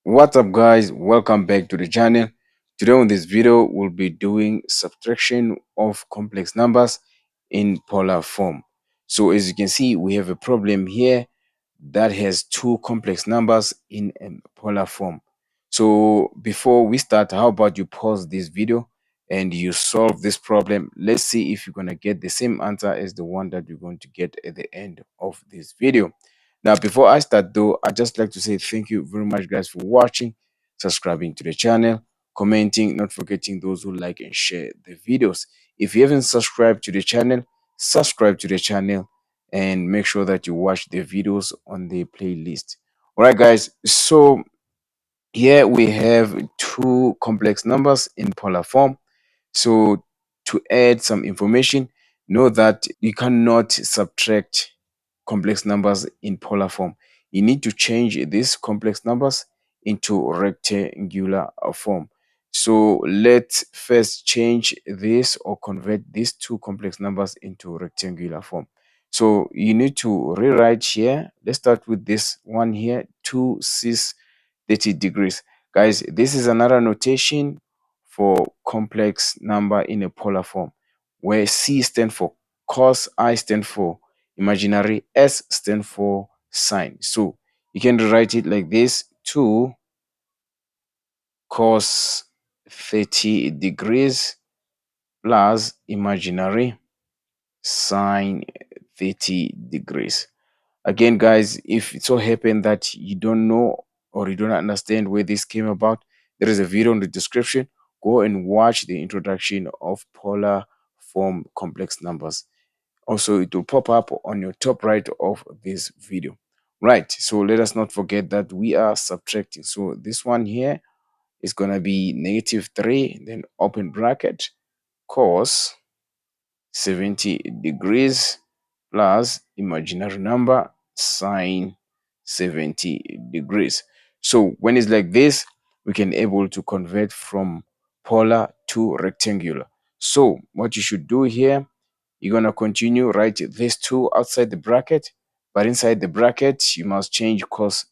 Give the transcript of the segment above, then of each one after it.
What's up, guys? Welcome back to the channel. Today on this video we'll be doing subtraction of complex numbers in polar form. So as you can see, we have a problem here that has two complex numbers in a polar form. So before we start, how about you pause this video and you solve this problem? Let's see if you're going to get the same answer as the one that you're going to get at the end of this video. Now, before I start though, I'd just like to say thank you very much, guys, for watching, subscribing to the channel, commenting, not forgetting those who like and share the videos. If you haven't subscribed to the channel, subscribe to the channel and make sure that you watch the videos on the playlist. All right, guys. So here we have two complex numbers in polar form. So to add some information, know that you cannot subtract complex numbers in polar form. You need to change these complex numbers into rectangular form. So let's first change this or convert these two complex numbers into rectangular form. So you need to rewrite here. Let's start with this one here, 2 cis 30 degrees. Guys, this is another notation for complex number in a polar form, where C stands for cos, I stand for imaginary, S stand for sine. So you can write it like this: 2 cos 30 degrees plus imaginary sine 30 degrees. Again, guys, if it so happen that you don't know or you don't understand where this came about, there is a video in the description. Go and watch the introduction of polar form complex numbers. Also, it will pop up on your top right of this video. Right, so let us not forget that we are subtracting. So this one here is going to be -3, then open bracket, cos 70 degrees plus imaginary number sine 70 degrees. So when it's like this, we can able to convert from polar to rectangular. So what you should do here, you're going to continue write these two outside the bracket, but inside the bracket you must change cos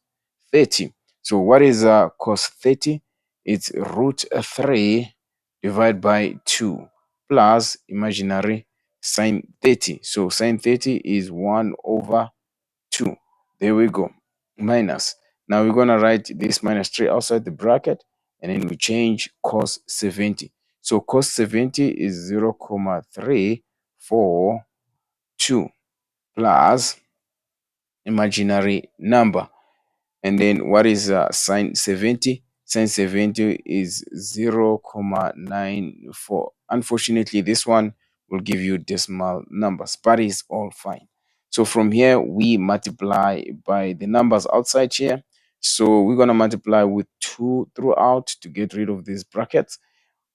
30. So what is cos 30? It's root 3 divided by 2 plus imaginary sine 30. So sine 30 is 1 over 2. There we go. Minus. Now we're going to write this minus 3 outside the bracket, and then we change cos 70. So cos 70 is 0, 342 plus imaginary number. And then what is sine 70? Sine 70 is 0, 0.94. Unfortunately, this one will give you decimal numbers, but it's all fine. So from here, we multiply by the numbers outside here. So we're going to multiply with 2 throughout to get rid of these brackets.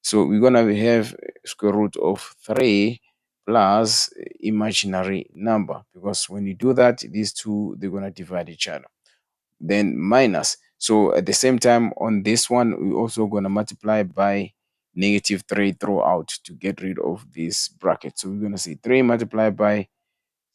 So we're going to have square root of 3 plus imaginary number, because when you do that, these two, they're going to divide each other. Then minus. So at the same time on this one, we're also going to multiply by -3 throughout to get rid of this bracket. So we're going to say 3 multiplied by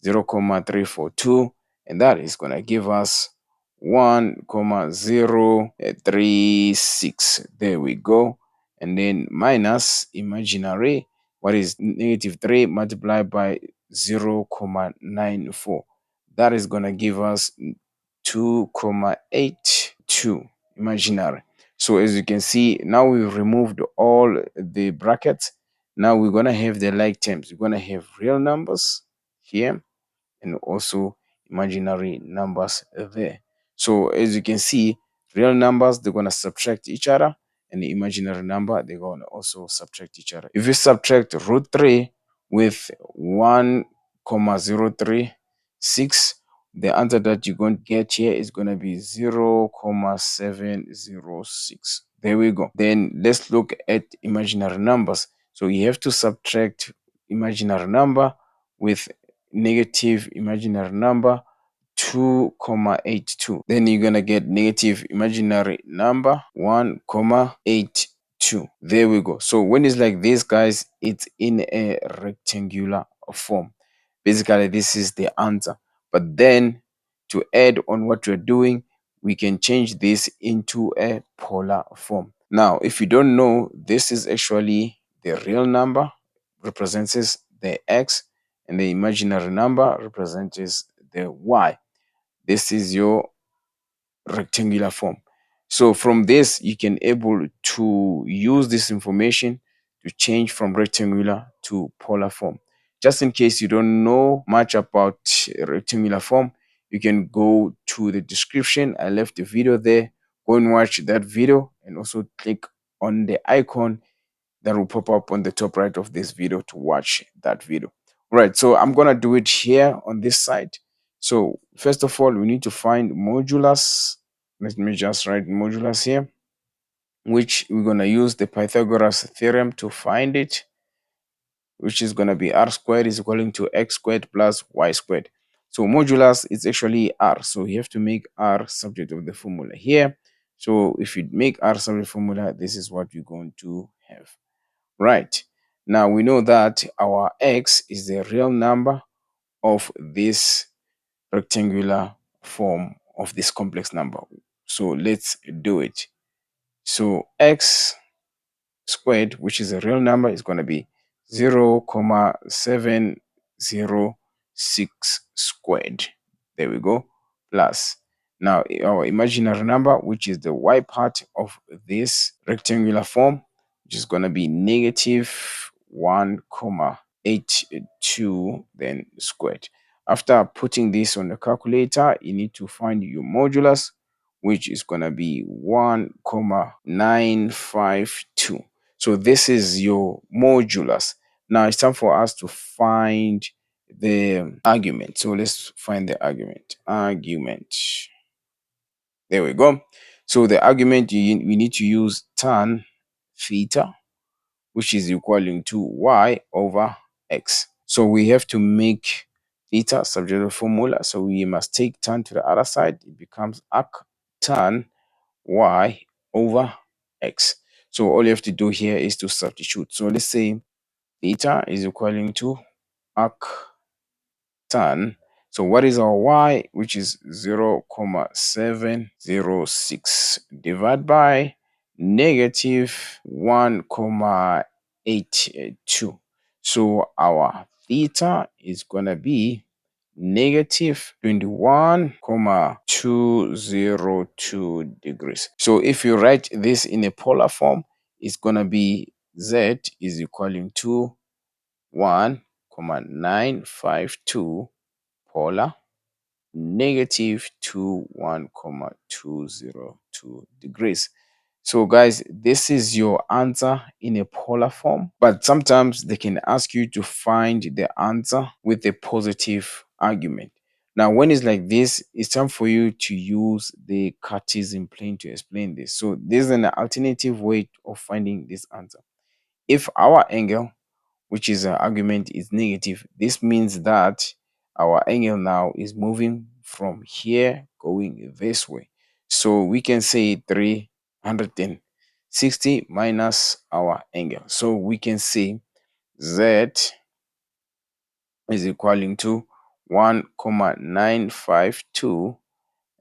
0, 342, and that is going to give us 1,036. There we go. And then minus imaginary, what is -3 multiplied by 0, 0.94. That is going to give us 2,82 imaginary. So as you can see, now we've removed all the brackets. Now we're going to have the like terms. We're going to have real numbers here and also imaginary numbers there. So as you can see, real numbers, they're going to subtract each other, and the imaginary number, they're going to also subtract each other. If you subtract root 3 with 1,036, the answer that you're going to get here is going to be 0,706. There we go. Then let's look at imaginary numbers. So you have to subtract imaginary number with negative imaginary number 2,82. Then you're gonna get negative imaginary number 1,82. There we go. So when it's like this, guys, it's in a rectangular form. Basically, this is the answer. But then to add on what we're doing, we can change this into a polar form. Now, if you don't know, this is actually the real number represents the x, and the imaginary number represents the y. This is your rectangular form. So from this, you can able to use this information to change from rectangular to polar form. Just in case you don't know much about rectangular form, you can go to the description. I left the video there. Go and watch that video, and also click on the icon that will pop up on the top right of this video to watch that video. Right, so I'm gonna do it here on this side. So first of all, we need to find modulus. Let me just write modulus here, which we're gonna use the Pythagoras theorem to find it, which is gonna be r squared is equal to x squared plus y squared. So modulus is actually r, so you have to make r subject of the formula here. So if you make r subject formula, this is what you're going to have. Right. Now we know that our x is the real number of this rectangular form of this complex number. So let's do it. So x squared, which is a real number, is going to be 0.706 squared. There we go. Plus. Now our imaginary number, which is the y part of this rectangular form, which is going to be negative 1.82 then squared. After putting this on the calculator, you need to find your modulus, which is going to be 1.952. So this is your modulus. Now it's time for us to find the argument. So let's find the argument. There we go. So the argument, we need to use tan theta, which is equaling to y over x. So we have to make theta subject to the formula. So we must take tan to the other side. It becomes arc tan y over x. So all you have to do here is to substitute. So let's say theta is equaling to arc tan. So what is our y, which is 0.706 divided by negative 1.82. So our theta is going to be negative 21.202 degrees. So if you write this in a polar form, it's going to be z is equaling to 1.952 polar negative to 1.202 degrees. So guys, this is your answer in a polar form, but sometimes they can ask you to find the answer with a positive argument. Now, when it's like this, it's time for you to use the Cartesian plane to explain this. So this is an alternative way of finding this answer. If our angle, which is an argument, is negative, this means that our angle now is moving from here going this way. So we can say 360 minus our angle. So we can say z is equaling to 1.952,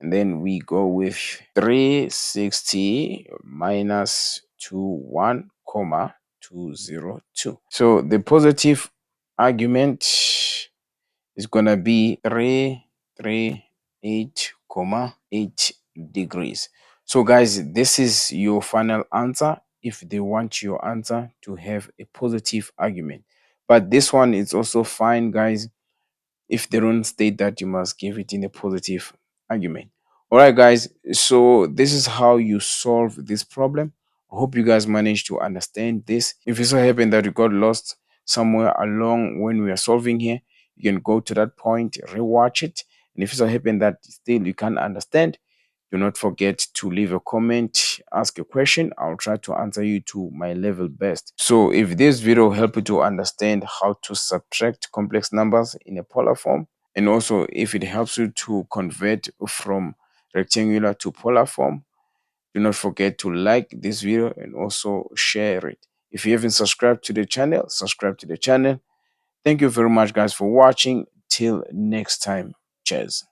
and then we go with 360 minus 202. So the positive argument is gonna be 338.8 degrees. So guys, this is your final answer if they want your answer to have a positive argument. But this one is also fine, guys, if they don't state that you must give it in a positive argument. All right, guys. So this is how you solve this problem. I hope you guys managed to understand this. If it so happen that you got lost somewhere along when we are solving here, you can go to that point, rewatch it. And if it so happen that still you can't understand, do not forget to leave a comment, ask a question. I'll try to answer you to my level best. So if this video helped you to understand how to subtract complex numbers in a polar form, and also if it helps you to convert from rectangular to polar form, do not forget to like this video and also share it. If you haven't subscribed to the channel, subscribe to the channel. Thank you very much, guys, for watching. Till next time. Cheers.